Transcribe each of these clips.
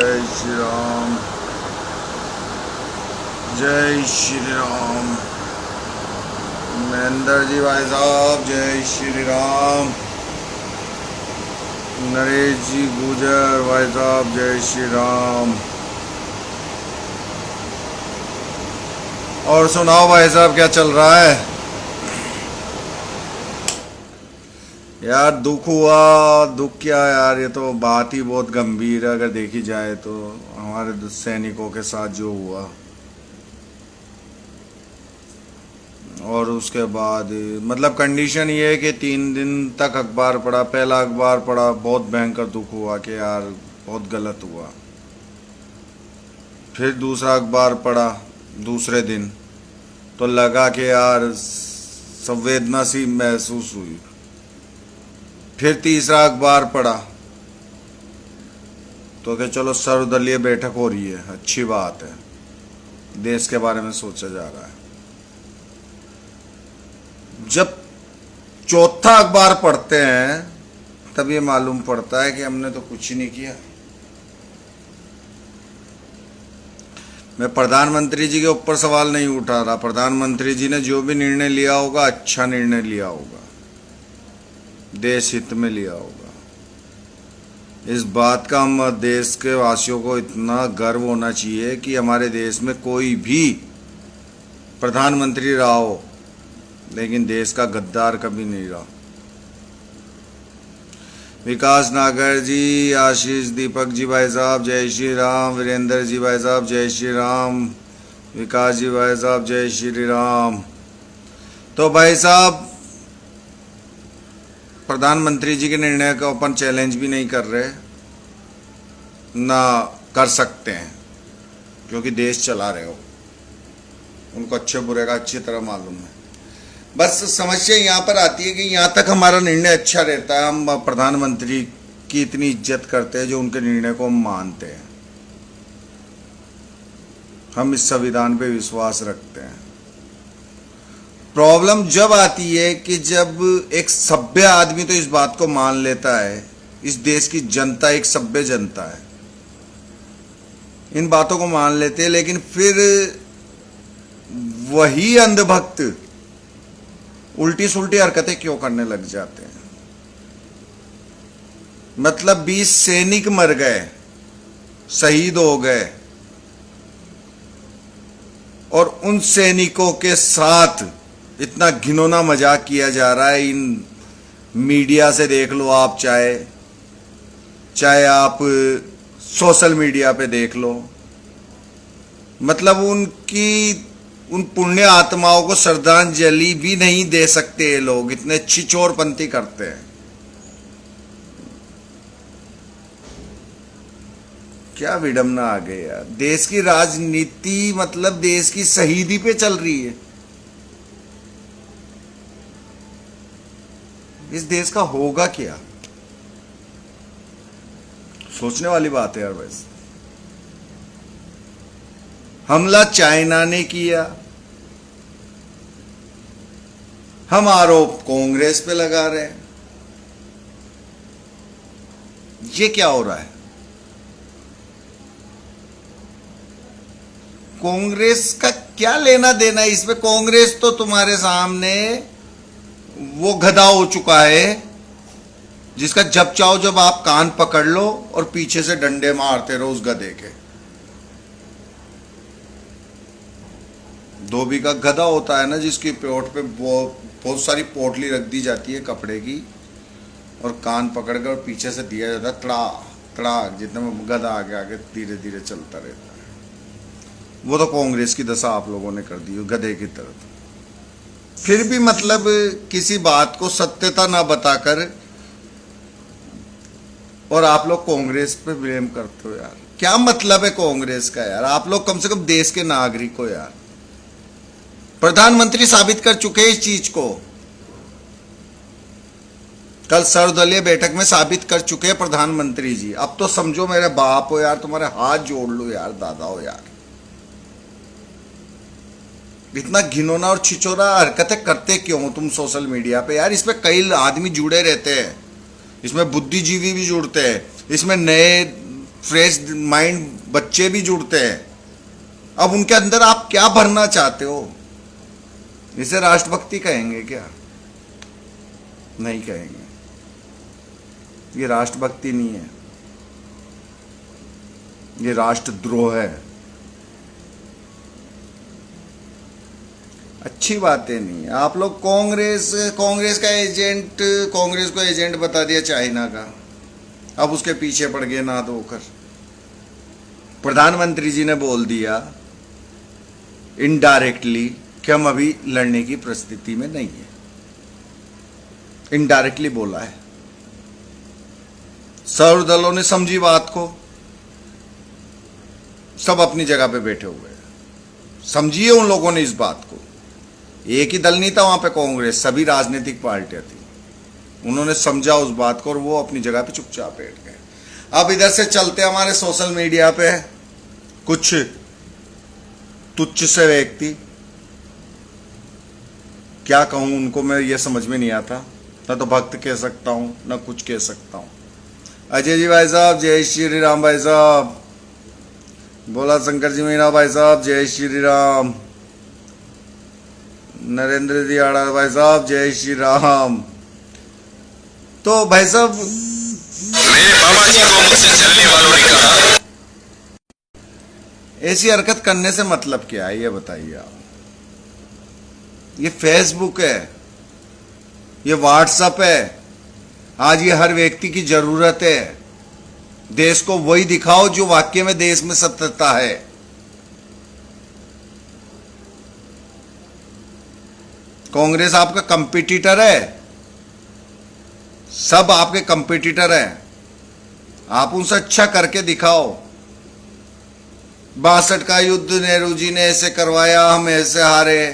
जय श्री राम, जय श्री राम। महेंद्र जी भाई साहब जय श्री राम। नरेश जी गुजर भाई साहब जय श्री राम। और सुनाओ भाई साहब क्या चल रहा है? यार दुख हुआ। दुख क्या यार, ये तो बात ही बहुत गंभीर है अगर देखी जाए तो। हमारे सैनिकों के साथ जो हुआ, और उसके बाद मतलब कंडीशन ये है कि 3 दिन तक अखबार पढ़ा, पहला अखबार पढ़ा, बहुत भयंकर दुख हुआ कि यार बहुत गलत हुआ। फिर दूसरा अखबार पढ़ा दूसरे दिन, तो लगा कि यार संवेदना सी महसूस हुई। फिर तीसरा अखबार पढ़ा तो कि चलो सर्वदलीय बैठक हो रही है, अच्छी बात है, देश के बारे में सोचा जा रहा है। जब चौथा अखबार पढ़ते हैं तब ये मालूम पड़ता है कि हमने तो कुछ ही नहीं किया। मैं प्रधानमंत्री जी के ऊपर सवाल नहीं उठा रहा। प्रधानमंत्री जी ने जो भी निर्णय लिया होगा अच्छा निर्णय लिया होगा, देश हित में लिया होगा। इस बात का हम देश के वासियों को इतना गर्व होना चाहिए कि हमारे देश में कोई भी प्रधानमंत्री रहा हो लेकिन देश का गद्दार कभी नहीं रहा। विकास नागर जी, आशीष दीपक जी भाई साहब जय श्री राम। वीरेंद्र जी भाई साहब जय श्री राम। विकास जी भाई साहब जय श्री राम। तो भाई साहब, प्रधानमंत्री जी के निर्णय का अपन चैलेंज भी नहीं कर रहे, ना कर सकते हैं, क्योंकि देश चला रहे हो, उनको अच्छे बुरे का अच्छी तरह मालूम है। बस समस्या यहाँ पर आती है कि यहाँ तक हमारा निर्णय अच्छा रहता है, हम प्रधानमंत्री की इतनी इज्जत करते हैं, जो उनके निर्णय को हम मानते हैं, हम इस संविधान पे विश्वास रखते हैं। प्रॉब्लम जब आती है कि जब एक सभ्य आदमी तो इस बात को मान लेता है, इस देश की जनता एक सभ्य जनता है, इन बातों को मान लेते हैं, लेकिन फिर वही अंधभक्त उल्टी सुल्टी हरकतें क्यों करने लग जाते हैं। मतलब 20 सैनिक मर गए, शहीद हो गए, और उन सैनिकों के साथ इतना घिनौना मजाक किया जा रहा है। इन मीडिया से देख लो आप, चाहे आप सोशल मीडिया पे देख लो, मतलब उन पुण्य आत्माओं को श्रद्धांजलि भी नहीं दे सकते ये लोग, इतने छिछोरपंथी करते हैं। क्या विडंबना आ गई यार। देश की राजनीति मतलब देश की शहीदी पे चल रही है। इस देश का होगा क्या? सोचने वाली बात है यार। वैसे हमला चाइना ने किया, हम आरोप कांग्रेस पे लगा रहे हैं। ये क्या हो रहा है? कांग्रेस का क्या लेना देना है इसमें? कांग्रेस तो तुम्हारे सामने वो गधा हो चुका है जिसका जब चाहो जब आप कान पकड़ लो और पीछे से डंडे मारते रहो उस गधे के। धोबी का गधा होता है ना, जिसकी पेट पे बहुत सारी पोटली रख दी जाती है कपड़े की, और कान पकड़कर और पीछे से दिया जाता है तड़ा तड़ा, जितने में गधा आगे आगे धीरे धीरे चलता रहता है। वो तो कांग्रेस की दशा आप लोगों ने कर दी गधे की तरह। फिर भी मतलब किसी बात को सत्यता ना बताकर, और आप लोग कांग्रेस पे ब्लेम करते हो यार। क्या मतलब है कांग्रेस का यार? आप लोग कम से कम देश के नागरिक हो यार। प्रधानमंत्री साबित कर चुके हैं इस चीज को, कल सर्वदलीय बैठक में साबित कर चुके हैं प्रधानमंत्री जी। अब तो समझो मेरे बाप हो यार, तुम्हारे हाथ जोड़ लो यार, दादा हो यार। इतना घिनौना और छिचोरा हरकतें करते क्यों हो तुम सोशल मीडिया पे यार? इसमें कई आदमी जुड़े रहते हैं, इसमें बुद्धिजीवी भी जुड़ते हैं, इसमें नए फ्रेश माइंड बच्चे भी जुड़ते हैं। अब उनके अंदर आप क्या भरना चाहते हो? इसे राष्ट्रभक्ति कहेंगे क्या? नहीं कहेंगे। ये राष्ट्रभक्ति नहीं है, ये राष्ट्रद्रोह है। अच्छी बातें नहीं है। आप लोग कांग्रेस का एजेंट, कांग्रेस को एजेंट बता दिया चाइना का, अब उसके पीछे पड़ गए ना धोकर। प्रधानमंत्री जी ने बोल दिया इनडायरेक्टली कि हम अभी लड़ने की परिस्थिति में नहीं है। इनडायरेक्टली बोला है। सर्व दलों ने समझी बात को, सब अपनी जगह पे बैठे हुए हैं। समझिए उन लोगों ने इस बात को। एक ही दल नहीं था वहां पे कांग्रेस, सभी राजनीतिक पार्टियां थी। उन्होंने समझा उस बात को और वो अपनी जगह पे चुपचाप बैठ गए। अब इधर से चलते हमारे सोशल मीडिया पे कुछ तुच्छ से व्यक्ति, क्या कहूं उनको, मैं ये समझ में नहीं आता। ना तो भक्त कह सकता हूं ना कुछ कह सकता हूं। अजय जी भाई साहब जय श्री राम भाई साहब, बोला शंकर जी मीना भाई साहब जय श्री राम, नरेंद्र जी आड़ा भाई साहब जय श्री राम। तो भाई साहब मेरे बाबा जी को मुझसे चलने वालों ने कहा, ऐसी हरकत करने से मतलब क्या है ये बताइए आप। ये फेसबुक है, ये व्हाट्सएप है, आज ये हर व्यक्ति की जरूरत है। देश को वही दिखाओ जो वाकई में देश में सत्यता है। कांग्रेस आपका कंपटीटर है, सब आपके कंपटीटर हैं। आप उनसे अच्छा करके दिखाओ। 62 का युद्ध नेहरू जी ने ऐसे करवाया, हम ऐसे हारे।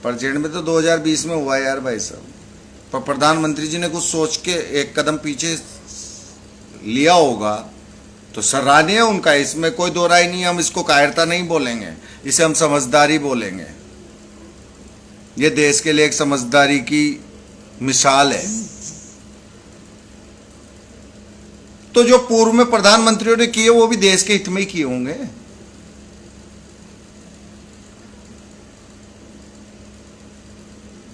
पर जेड में तो 2020 में हुआ यार भाई साहब। पर प्रधानमंत्री जी ने कुछ सोच के एक कदम पीछे लिया होगा तो सराहनीय है उनका, इसमें कोई दो राय नहीं। हम इसको कायरता नहीं बोलेंगे, इसे हम समझदारी बोलेंगे। ये देश के लिए एक समझदारी की मिसाल है। तो जो पूर्व में प्रधानमंत्रियों ने किए वो भी देश के हित में ही किए होंगे।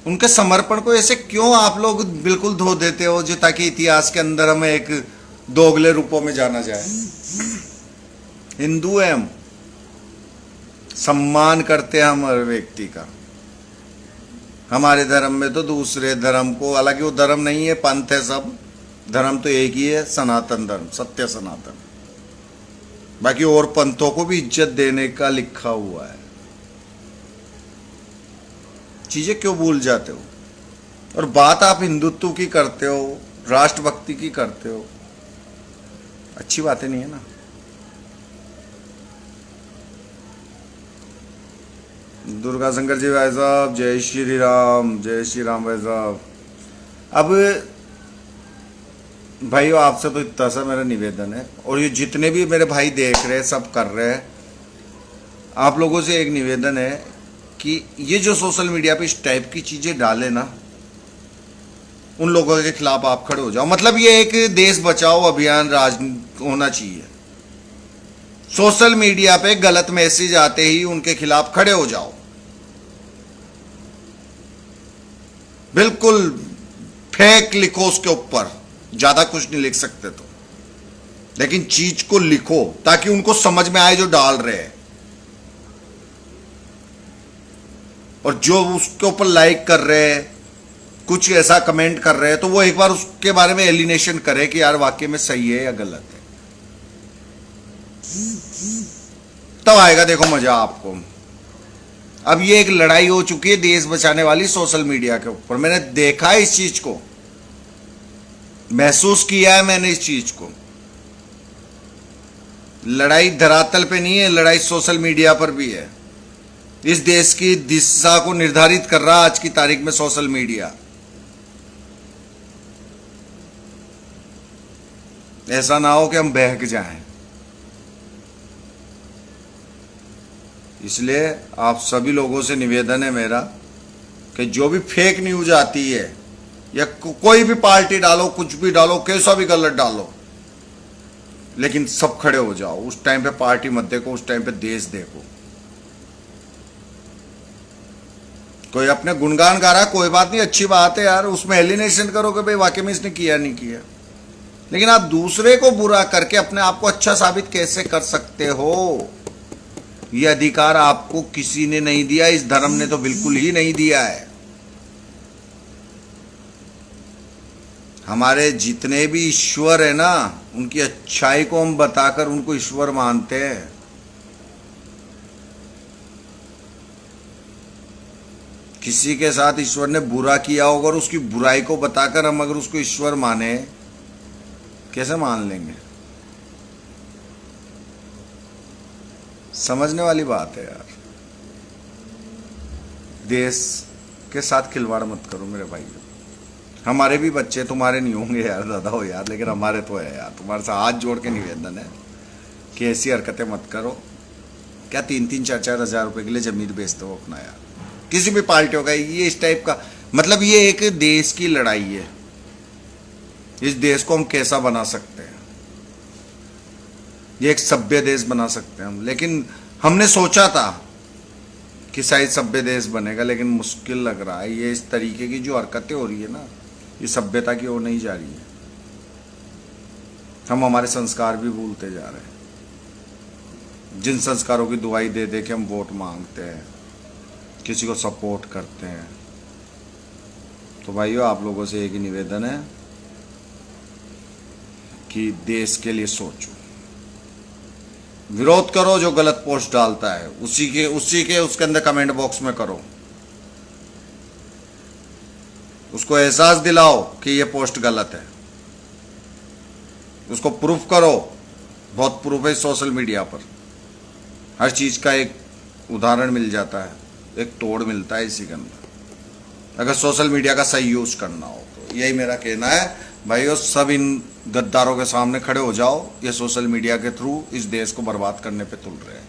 उनके समर्पण को ऐसे क्यों आप लोग बिल्कुल धो देते हो जो ताकि इतिहास के अंदर हमें एक दोगले रूपों में जाना जाए। हिंदू है हम, सम्मान करते हैं हम हर व्यक्ति का। हमारे धर्म में तो दूसरे धर्म को, हालांकि वो धर्म नहीं है, पंथ है, सब धर्म तो एक ही है, सनातन धर्म, सत्य सनातन। बाकी और पंथों को भी इज्जत देने का लिखा हुआ है। चीजें क्यों भूल जाते हो? और बात आप हिंदुत्व की करते हो, राष्ट्रभक्ति की करते हो, अच्छी बातें नहीं है ना। दुर्गा शंकर जी भाई साहब जय श्री राम, जय श्री राम भाई साहब। अब भाइयों आपसे तो इतना सा मेरा निवेदन है, और ये जितने भी मेरे भाई देख रहे हैं सब कर रहे हैं, आप लोगों से एक निवेदन है कि ये जो सोशल मीडिया पे इस टाइप की चीजें डाले ना, उन लोगों के खिलाफ आप खड़े हो जाओ। मतलब ये एक देश बचाओ अभियान राज होना चाहिए। सोशल मीडिया पे गलत मैसेज आते ही उनके खिलाफ खड़े हो जाओ। बिल्कुल फेक लिखो उसके ऊपर, ज्यादा कुछ नहीं लिख सकते तो, लेकिन चीज को लिखो ताकि उनको समझ में आए जो डाल रहे हैं। और जो उसके ऊपर लाइक कर रहे हैं, कुछ ऐसा कमेंट कर रहे हैं, तो वो एक बार उसके बारे में एलिनेशन करे कि यार वाकई में सही है या गलत है। तब आएगा देखो मजा आपको। अब ये एक लड़ाई हो चुकी है देश बचाने वाली सोशल मीडिया के ऊपर। मैंने देखा है इस चीज को, महसूस किया है मैंने इस चीज को। लड़ाई धरातल पे नहीं है, लड़ाई सोशल मीडिया पर भी है। इस देश की दिशा को निर्धारित कर रहा आज की तारीख में सोशल मीडिया। ऐसा ना हो कि हम बहक जाएं। इसलिए आप सभी लोगों से निवेदन है मेरा कि जो भी फेक न्यूज आती है या कोई भी पार्टी डालो, कुछ भी डालो, कैसा भी गलत डालो, लेकिन सब खड़े हो जाओ। उस टाइम पे पार्टी मत देखो, उस टाइम पे देश देखो। कोई अपने गुणगान गा रहा है, कोई बात नहीं, अच्छी बात है यार, उसमें एलिनेशन करो कि भाई वाकई में इसने किया नहीं किया। लेकिन आप दूसरे को बुरा करके अपने आप को अच्छा साबित कैसे कर सकते हो? ये अधिकार आपको किसी ने नहीं दिया, इस धर्म ने तो बिल्कुल ही नहीं दिया है। हमारे जितने भी ईश्वर है ना, उनकी अच्छाई को हम बताकर उनको ईश्वर मानते हैं। किसी के साथ ईश्वर ने बुरा किया होगा और उसकी बुराई को बताकर हम अगर उसको ईश्वर माने, कैसे मान लेंगे? समझने वाली बात है यार। देश के साथ खिलवाड़ मत करो मेरे भाइयों। हमारे भी बच्चे, तुम्हारे नहीं होंगे यार, दादा हो यार, लेकिन हमारे तो है यार। तुम्हारे साथ हाथ जोड़ के निवेदन है कि ऐसी हरकतें मत करो। क्या 3-3, 4-4 हजार रुपए के लिए जमीन बेचते हो अपना यार? किसी भी पार्टी होगा ये इस टाइप का, मतलब ये एक देश की लड़ाई है। इस देश को हम कैसा बना सकते हैं? ये एक सभ्य देश बना सकते हैं हम। लेकिन हमने सोचा था कि शायद सभ्य देश बनेगा, लेकिन मुश्किल लग रहा है। ये इस तरीके की जो हरकतें हो रही है ना, ये सभ्यता की ओर नहीं जा रही है। हम हमारे संस्कार भी भूलते जा रहे हैं। जिन संस्कारों की दुआई दे दे के हम वोट मांगते हैं, किसी को सपोर्ट करते हैं। तो भाइयों, आप लोगों से एक ही निवेदन है कि देश के लिए सोचो, विरोध करो। जो गलत पोस्ट डालता है उसके अंदर कमेंट बॉक्स में करो, उसको एहसास दिलाओ कि ये पोस्ट गलत है, उसको प्रूफ करो। बहुत प्रूफ है सोशल मीडिया पर, हर चीज का एक उदाहरण मिल जाता है, एक तोड़ मिलता है इसी के अंदर, अगर सोशल मीडिया का सही यूज करना हो तो। यही मेरा कहना है भाइयों, सब इन गद्दारों के सामने खड़े हो जाओ। ये सोशल मीडिया के थ्रू इस देश को बर्बाद करने पे तुल रहे हैं।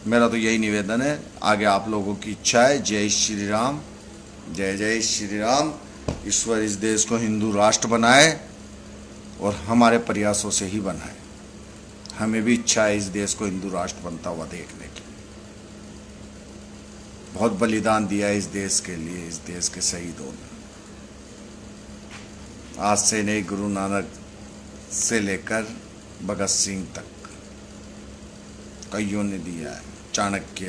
मेरा तो यही निवेदन है। आगे आप लोगों की इच्छा है। जय श्री राम, जय जय श्री राम। ईश्वर इस देश को हिंदू राष्ट्र बनाए और हमारे प्रयासों से ही बनाए। हमें भी इच्छा है इस देश को हिंदू राष्ट्र बनता हुआ देखने की। बहुत बलिदान दिया है इस देश के लिए, इस देश के शहीदों ने। आज से नहीं, गुरु नानक से लेकर भगत सिंह तक कईयों ने दिया है, चाणक्य।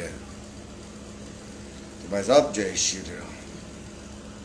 तो भाई साहब, जय श्री राम।